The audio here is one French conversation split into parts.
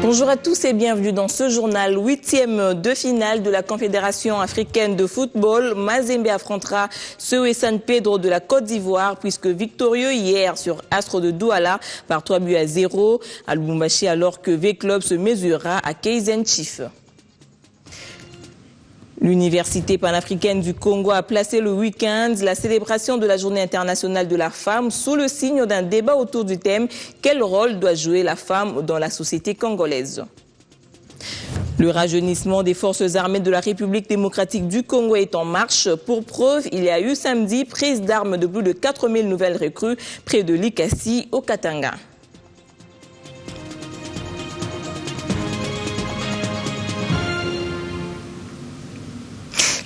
Bonjour à tous et bienvenue dans ce journal. 8e de finale de la Confédération africaine de football. Mazembe affrontera ceux et San Pedro de la Côte d'Ivoire puisque victorieux hier sur Astro de Douala par 3-0 à Lubumbashi alors que V-Club se mesurera à Kaizen Chiefs. L'Université panafricaine du Congo a placé le week-end la célébration de la Journée internationale de la femme sous le signe d'un débat autour du thème « Quel rôle doit jouer la femme dans la société congolaise ?» Le rajeunissement des forces armées de la République démocratique du Congo est en marche. Pour preuve, il y a eu samedi prise d'armes de plus de 4000 nouvelles recrues près de Likasi au Katanga.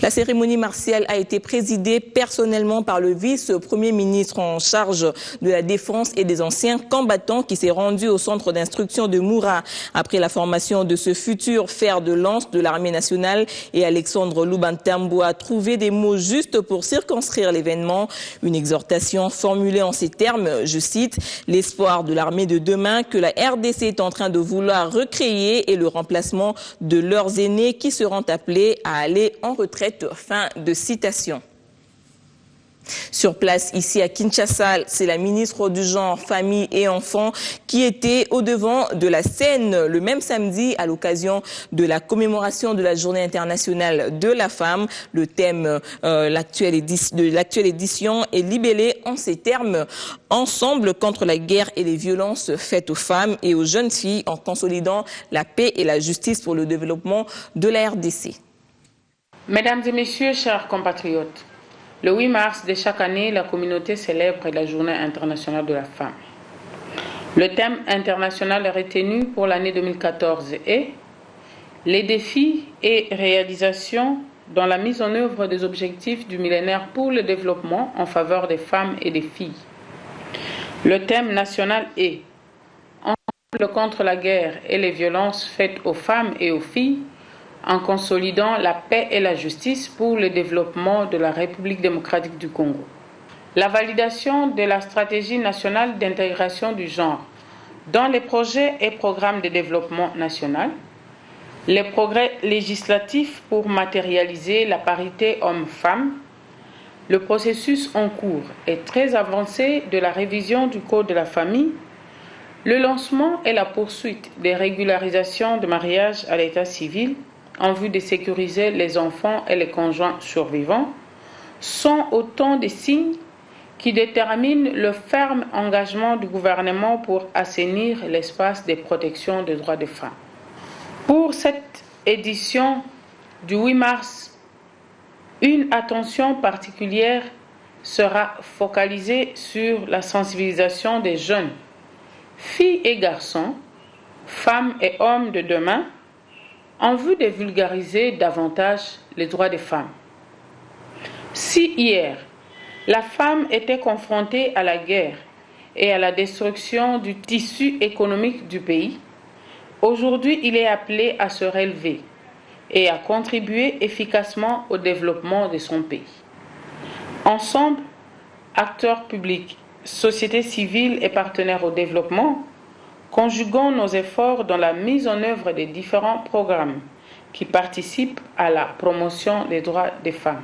La cérémonie martiale a été présidée personnellement par le vice-premier ministre en charge de la défense et des anciens combattants qui s'est rendu au centre d'instruction de Moura après la formation de ce futur fer de lance de l'armée nationale. Et Alexandre Lubantambo a trouvé des mots justes pour circonscrire l'événement. Une exhortation formulée en ces termes, je cite, « L'espoir de l'armée de demain que la RDC est en train de vouloir recréer et le remplacement de leurs aînés qui seront appelés à aller en retraite ». Fin de citation. Sur place, ici à Kinshasa, c'est la ministre du Genre, Famille et Enfants qui était au devant de la scène le même samedi à l'occasion de la commémoration de la Journée internationale de la femme. Le thème de l'actuelle édition est libellé en ces termes « Ensemble contre la guerre et les violences faites aux femmes et aux jeunes filles en consolidant la paix et la justice pour le développement de la RDC ». Mesdames et messieurs, chers compatriotes, le 8 mars de chaque année, la communauté célèbre la Journée internationale de la femme. Le thème international retenu pour l'année 2014 est « Les défis et réalisations dans la mise en œuvre des objectifs du millénaire pour le développement en faveur des femmes et des filles ». Le thème national est « Ensemble contre la guerre et les violences faites aux femmes et aux filles » en consolidant la paix et la justice pour le développement de la République démocratique du Congo. La validation de la stratégie nationale d'intégration du genre dans les projets et programmes de développement national, les progrès législatifs pour matérialiser la parité homme-femme, le processus en cours et très avancé de la révision du Code de la famille, le lancement et la poursuite des régularisations de mariage à l'état civil, en vue de sécuriser les enfants et les conjoints survivants, sont autant de signes qui déterminent le ferme engagement du gouvernement pour assainir l'espace de protection des droits des femmes. Pour cette édition du 8 mars, une attention particulière sera focalisée sur la sensibilisation des jeunes, filles et garçons, femmes et hommes de demain, en vue de vulgariser davantage les droits des femmes. Si hier, la femme était confrontée à la guerre et à la destruction du tissu économique du pays, aujourd'hui il est appelé à se relever et à contribuer efficacement au développement de son pays. Ensemble, acteurs publics, société civile et partenaires au développement, conjuguons nos efforts dans la mise en œuvre des différents programmes qui participent à la promotion des droits des femmes.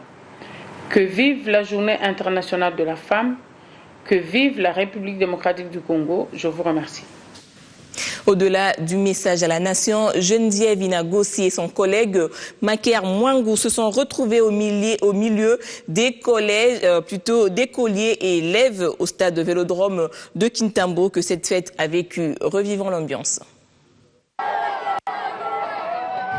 Que vive la Journée internationale de la femme, que vive la République démocratique du Congo. Je vous remercie. Au-delà du message à la nation, Geneviève Inagossi et son collègue Maker Mwangou se sont retrouvés au milieu des collèges, d'écoliers et élèves au stade de Vélodrome de Kintambo que cette fête a vécu. Revivons l'ambiance.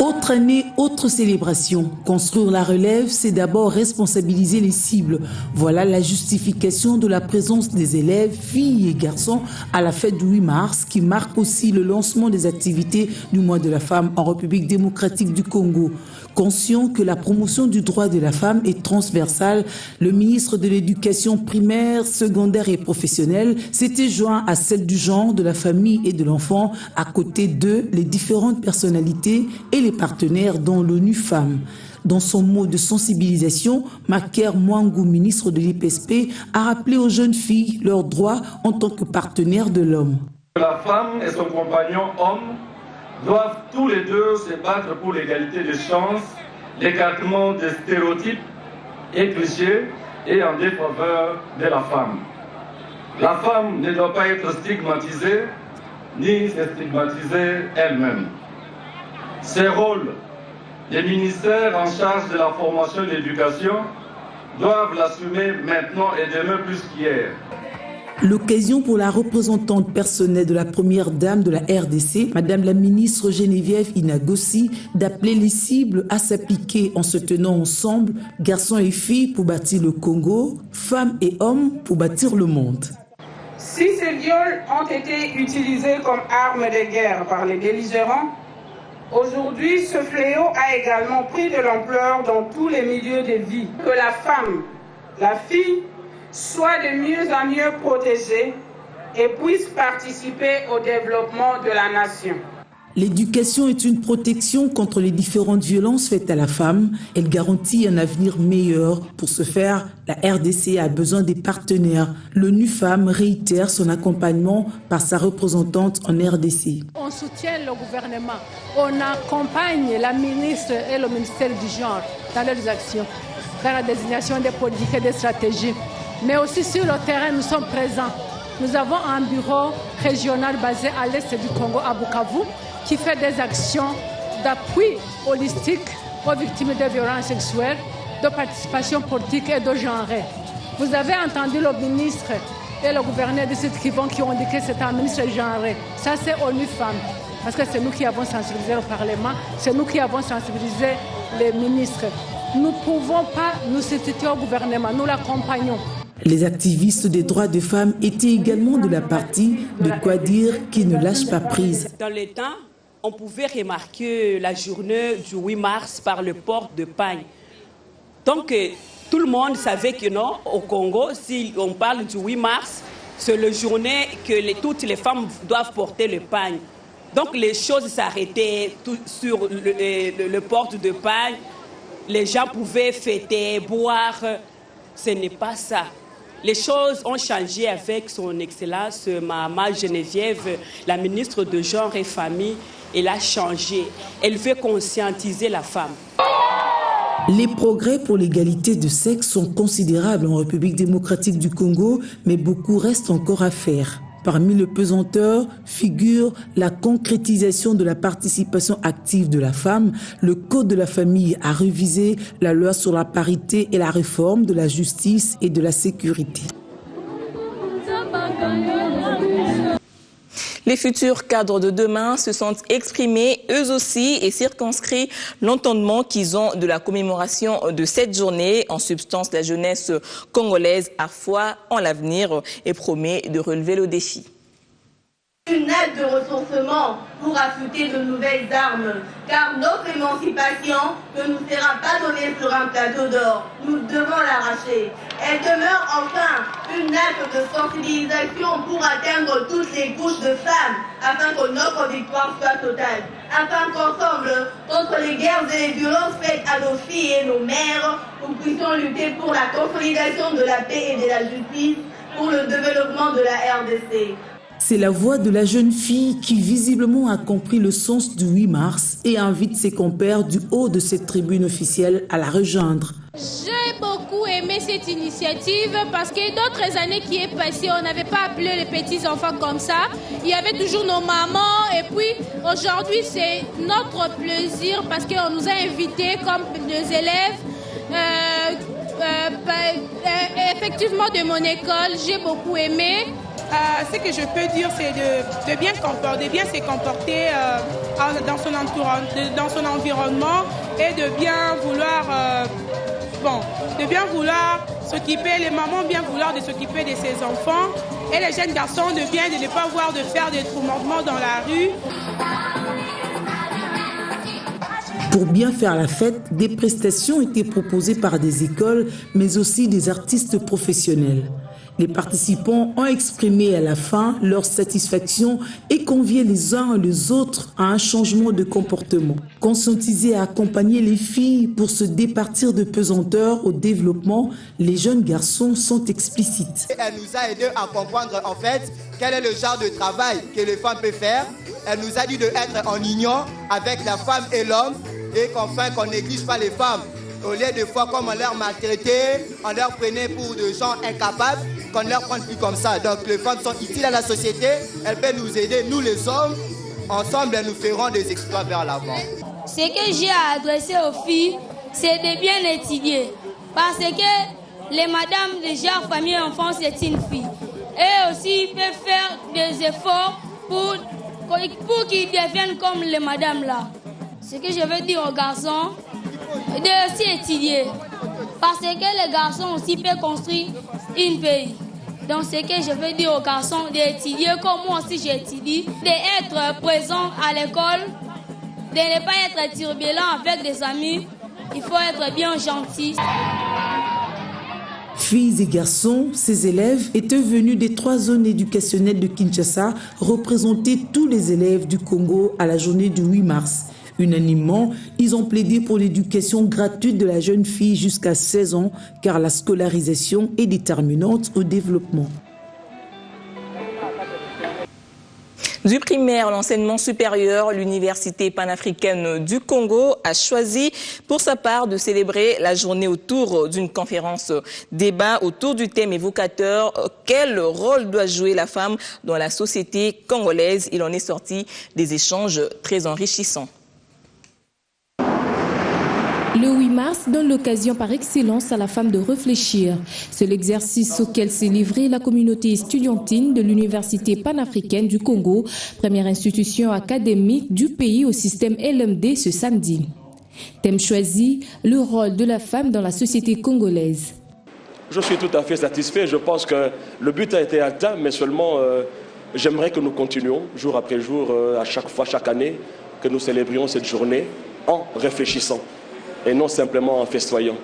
Autre année, autre célébration. Construire la relève, c'est d'abord responsabiliser les cibles. Voilà la justification de la présence des élèves, filles et garçons à la fête du 8 mars qui marque aussi le lancement des activités du mois de la femme en République démocratique du Congo. Conscient que la promotion du droit de la femme est transversale, le ministre de l'Éducation primaire, secondaire et professionnelle s'était joint à celle du genre, de la famille et de l'enfant, à côté d'eux, les différentes personnalités et les partenaires dont l'ONU Femmes. Dans son mot de sensibilisation, Maker Mwangou, ministre de l'IPSP, a rappelé aux jeunes filles leurs droits en tant que partenaires de l'homme. La femme et son compagnon homme doivent tous les deux se battre pour l'égalité des chances, l'écartement des stéréotypes et clichés et en défaveur de la femme. La femme ne doit pas être stigmatisée, ni se stigmatiser elle-même. Ces rôles des ministères en charge de la formation et de l'éducation doivent l'assumer maintenant et demain plus qu'hier. L'occasion pour la représentante personnelle de la première dame de la RDC, Madame la ministre Geneviève Inagossi, d'appeler les cibles à s'appliquer en se tenant ensemble, garçons et filles pour bâtir le Congo, femmes et hommes pour bâtir le monde. Si ces viols ont été utilisés comme armes de guerre par les belligérants, aujourd'hui ce fléau a également pris de l'ampleur dans tous les milieux de vie. Que la femme, la fille, soit de mieux en mieux protégée et puisse participer au développement de la nation. L'éducation est une protection contre les différentes violences faites à la femme. Elle garantit un avenir meilleur. Pour ce faire, la RDC a besoin des partenaires. L'ONU Femmes réitère son accompagnement par sa représentante en RDC. On soutient le gouvernement. On accompagne la ministre et le ministère du genre dans leurs actions, dans la désignation des politiques et des stratégies. Mais aussi sur le terrain, nous sommes présents. Nous avons un bureau régional basé à l'est du Congo, à Bukavu, qui fait des actions d'appui holistique aux victimes de violences sexuelles, de participation politique et de genre. Vous avez entendu le ministre et le gouverneur de cette qui ont dit que c'est un ministre genré. Ça, c'est ONU Femmes. Parce que c'est nous qui avons sensibilisé le Parlement, c'est nous qui avons sensibilisé les ministres. Nous ne pouvons pas nous substituer au gouvernement, nous l'accompagnons. Les activistes des droits des femmes étaient également de la partie, de quoi dire qu'ils ne lâchent pas prise. Dans le temps, on pouvait remarquer la journée du 8 mars par le port de pagne. Donc, tout le monde savait que non, au Congo, si on parle du 8 mars, c'est la journée que toutes les femmes doivent porter le pagne. Donc, les choses s'arrêtaient sur le port de pagne. Les gens pouvaient fêter, boire. Ce n'est pas ça. Les choses ont changé avec son Excellence, Maman Geneviève, la ministre de Genre et Famille. Elle a changé. Elle veut conscientiser la femme. Les progrès pour l'égalité de sexe sont considérables en République démocratique du Congo, mais beaucoup reste encore à faire. Parmi les pesanteurs figure la concrétisation de la participation active de la femme, le Code de la famille a révisé la loi sur la parité et la réforme de la justice et de la sécurité. Les futurs cadres de demain se sont exprimés eux aussi et circonscrit l'entendement qu'ils ont de la commémoration de cette journée. En substance, la jeunesse congolaise a foi en l'avenir et promet de relever le défi. Une aide de ressourcement pour affûter de nouvelles armes, car notre émancipation ne nous sera pas donnée sur un plateau d'or. Nous devons l'arracher. Elle demeure enfin une acte de sensibilisation pour atteindre toutes les couches de femmes, afin que notre victoire soit totale. Afin qu'ensemble, contre les guerres et les violences faites à nos filles et nos mères, nous puissions lutter pour la consolidation de la paix et de la justice, pour le développement de la RDC. C'est la voix de la jeune fille qui visiblement a compris le sens du 8 mars et invite ses compères du haut de cette tribune officielle à la rejoindre. J'ai beaucoup aimé cette initiative parce que d'autres années qui est passées, on n'avait pas appelé les petits-enfants comme ça. Il y avait toujours nos mamans et puis aujourd'hui c'est notre plaisir parce qu'on nous a invités comme nos élèves. Effectivement de mon école, j'ai beaucoup aimé. Ce que je peux dire, c'est de bien se comporter dans son environnement et de bien vouloir s'occuper, les mamans bien vouloir de s'occuper de ses enfants et les jeunes garçons de ne pas avoir de faire des tourmentements dans la rue. Pour bien faire la fête, des prestations étaient proposées par des écoles, mais aussi des artistes professionnels. Les participants ont exprimé à la fin leur satisfaction et convié les uns et les autres à un changement de comportement. Conscientisés à accompagner les filles pour se départir de pesanteur au développement, les jeunes garçons sont explicites. Elle nous a aidé à comprendre en fait quel est le genre de travail que les femmes peuvent faire. Elle nous a dit d'être en union avec la femme et l'homme et qu'on ne néglige pas les femmes. Au lieu de fois comme on leur maltraitait, on leur prenait pour des gens incapables, qu'on ne leur prenne plus comme ça. Donc les femmes sont utiles à la société, elles peuvent nous aider, nous les hommes, ensemble nous ferons des exploits vers l'avant. Ce que j'ai à adresser aux filles, c'est de bien étudier. Parce que les madames de genre, famille et enfants, c'est une fille. Et aussi, ils peuvent faire des efforts pour qu'ils deviennent comme les madames là. Ce que je veux dire aux garçons, de aussi étudier. Parce que les garçons aussi peuvent construire un pays. Donc ce que je veux dire aux garçons, d'étudier comme moi aussi j'étudie, d'être présent à l'école, de ne pas être turbulent avec des amis, il faut être bien gentil. Filles et garçons, ces élèves étaient venus des 3 zones éducationnelles de Kinshasa représenter tous les élèves du Congo à la journée du 8 mars. Unanimement, ils ont plaidé pour l'éducation gratuite de la jeune fille jusqu'à 16 ans, car la scolarisation est déterminante au développement. Du primaire, l'enseignement supérieur, l'Université panafricaine du Congo a choisi pour sa part de célébrer la journée autour d'une conférence débat autour du thème évocateur « Quel rôle doit jouer la femme dans la société congolaise ?» Il en est sorti des échanges très enrichissants. Le 8 mars donne l'occasion par excellence à la femme de réfléchir. C'est l'exercice auquel s'est livrée la communauté estudiantine de l'Université panafricaine du Congo, première institution académique du pays au système LMD ce samedi. Thème choisi, le rôle de la femme dans la société congolaise. Je suis tout à fait satisfait. Je pense que le but a été atteint, mais seulement j'aimerais que nous continuions jour après jour, à chaque fois, chaque année, que nous célébrions cette journée en réfléchissant. Et non simplement en festoyant.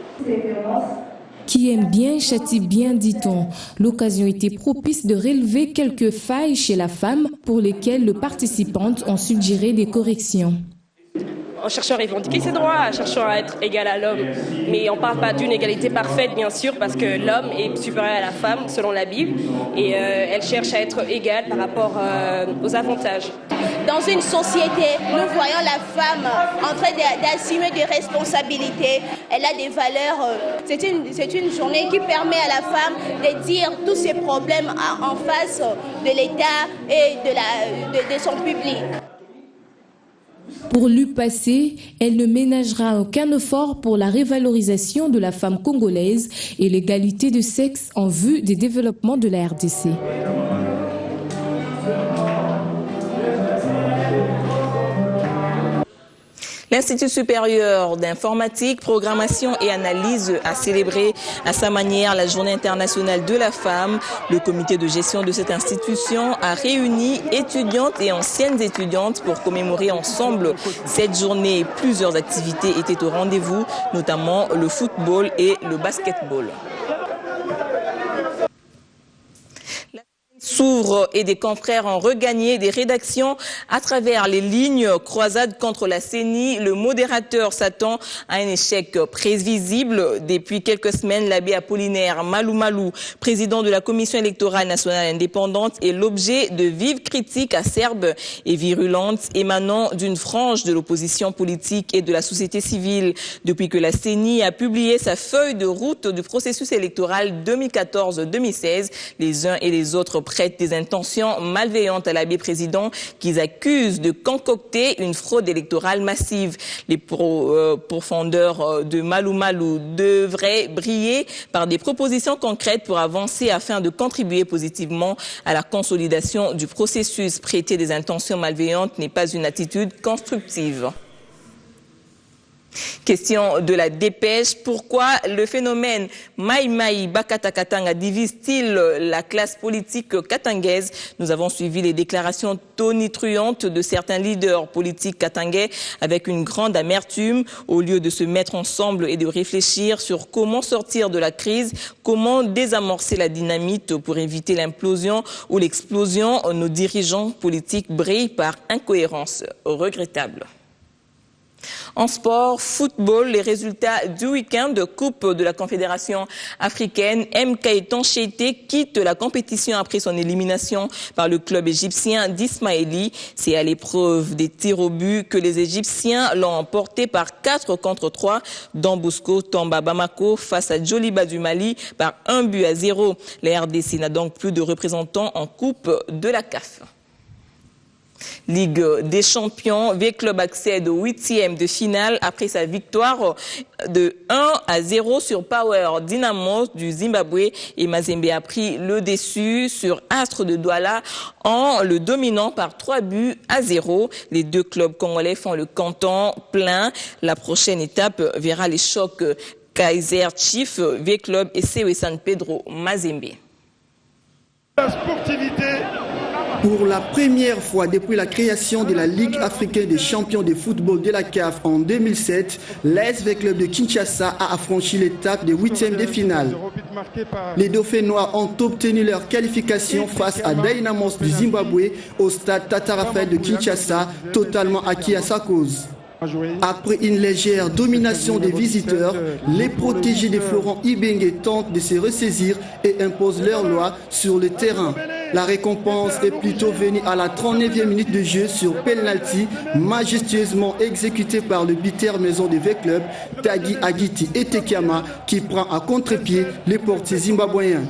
Qui aime bien, châtie bien, dit-on. L'occasion était propice de relever quelques failles chez la femme pour lesquelles les participantes ont suggéré des corrections. En cherchant à revendiquer ses droits, en cherchant à être égal à l'homme. Mais on ne parle pas d'une égalité parfaite, bien sûr, parce que l'homme est supérieur à la femme, selon la Bible, et elle cherche à être égale par rapport aux avantages. Dans une société, nous voyons la femme en train d'assumer des responsabilités. Elle a des valeurs. C'est une journée qui permet à la femme de dire tous ses problèmes en face de l'État et de son public. Pour l'UPAC, elle ne ménagera aucun effort pour la révalorisation de la femme congolaise et l'égalité de sexe en vue des développements de la RDC. L'Institut supérieur d'informatique, programmation et analyse a célébré à sa manière la Journée internationale de la femme. Le comité de gestion de cette institution a réuni étudiantes et anciennes étudiantes pour commémorer ensemble cette journée. Plusieurs activités étaient au rendez-vous, notamment le football et le basketball. S'ouvre et des confrères ont regagné des rédactions à travers les lignes. Croisade contre la CENI, le modérateur s'attend à un échec prévisible. Depuis quelques semaines, l'abbé Apollinaire Malou, président de la Commission électorale nationale indépendante, est l'objet de vives critiques acerbes et virulentes émanant d'une frange de l'opposition politique et de la société civile. Depuis que la CENI a publié sa feuille de route du processus électoral 2014-2016, les uns et les autres prêtent des intentions malveillantes à l'abbé président qu'ils accusent de concocter une fraude électorale massive. Les profondeurs de Malou devraient briller par des propositions concrètes pour avancer afin de contribuer positivement à la consolidation du processus. Prêter des intentions malveillantes n'est pas une attitude constructive. Question de la dépêche, pourquoi le phénomène Maï Bakata Katanga divise-t-il la classe politique katangaise? Nous avons suivi les déclarations tonitruantes de certains leaders politiques katangais avec une grande amertume. Au lieu de se mettre ensemble et de réfléchir sur comment sortir de la crise, comment désamorcer la dynamite pour éviter l'implosion ou l'explosion, nos dirigeants politiques brillent par incohérence regrettable. En sport, football, les résultats du week-end de Coupe de la Confédération africaine, MK Tancheté quitte la compétition après son élimination par le club égyptien d'Ismaili. C'est à l'épreuve des tirs au but que les Égyptiens l'ont emporté par 4-3 dans Bosco Tamba Bamako face à Djoliba du Mali par 1-0. La RDC n'a donc plus de représentants en Coupe de la CAF. Ligue des champions, V-Club accède au 8e de finale après sa victoire de 1-0 sur Power Dynamos du Zimbabwe, et Mazembe a pris le dessus sur Astre de Douala en le dominant par 3-0. Les deux clubs congolais font le canton plein. La prochaine étape verra les chocs Kaiser Chiefs, V-Club et CW San Pedro Mazembe. La sportivité. Pour la première fois depuis la création de la Ligue africaine des champions de football de la CAF en 2007, l'ASV Club de Kinshasa a franchi l'étape des 8e de finale. Les Dauphins Noirs ont obtenu leur qualification face à Dynamos du Zimbabwe au stade Tata Raphaël de Kinshasa, totalement acquis à sa cause. Après une légère domination des visiteurs, les protégés de Florent Ibenge tentent de se ressaisir et imposent leur loi sur le terrain. La récompense est plutôt venue à la 39e minute de jeu sur penalty, majestueusement exécuté par le buteur maison des V-Club, Tagi Agiti Etekiama, qui prend à contre-pied les portiers zimbabwéens.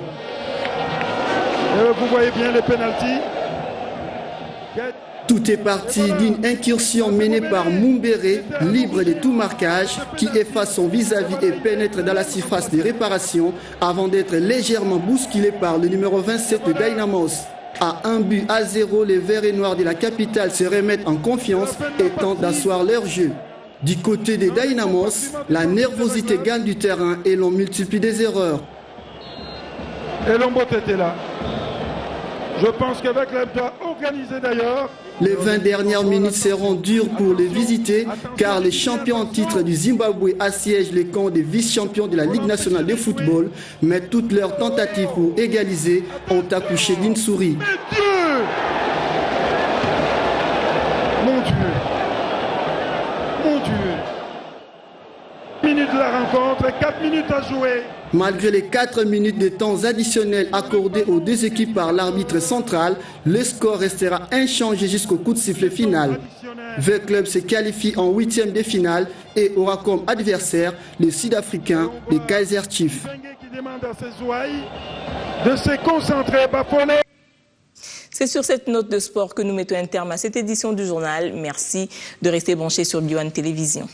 Vous voyez bien les penalties. Tout est parti d'une incursion menée par Mumbere, libre de tout marquage, qui efface son vis-à-vis et pénètre dans la surface de réparation avant d'être légèrement bousculé par le numéro 27 de Dynamos. À 1-0, les Verts et Noirs de la capitale se remettent en confiance et tentent d'asseoir leur jeu. Du côté des Dynamos, la nervosité gagne du terrain et l'on multiplie des erreurs. Et Lombot était là. Je pense qu'avec l'Abda organisé d'ailleurs, les 20 dernières minutes seront dures pour les visiter car les champions en titre du Zimbabwe assiègent les camps des vice-champions de la Ligue nationale de football, mais toutes leurs tentatives pour égaliser ont accouché d'une souris. Mon Dieu. Mon Dieu. Minutes de la rencontre, 4 minutes à jouer. Malgré les 4 minutes de temps additionnels accordés aux deux équipes par l'arbitre central, le score restera inchangé jusqu'au coup de sifflet final. V-Club se qualifie en 8e de finale et aura comme adversaire le Sud-Africain, les Kaiser Chiefs. C'est sur cette note de sport que nous mettons un terme à cette édition du journal. Merci de rester branchés sur Bio1 Télévision.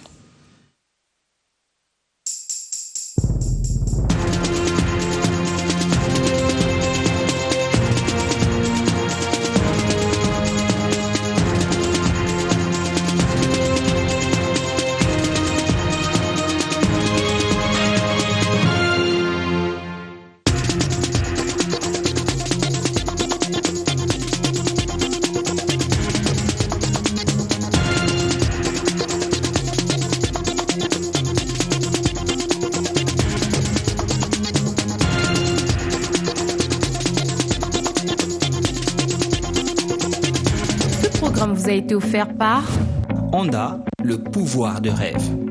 Vous a été offert par Honda, le pouvoir de rêve.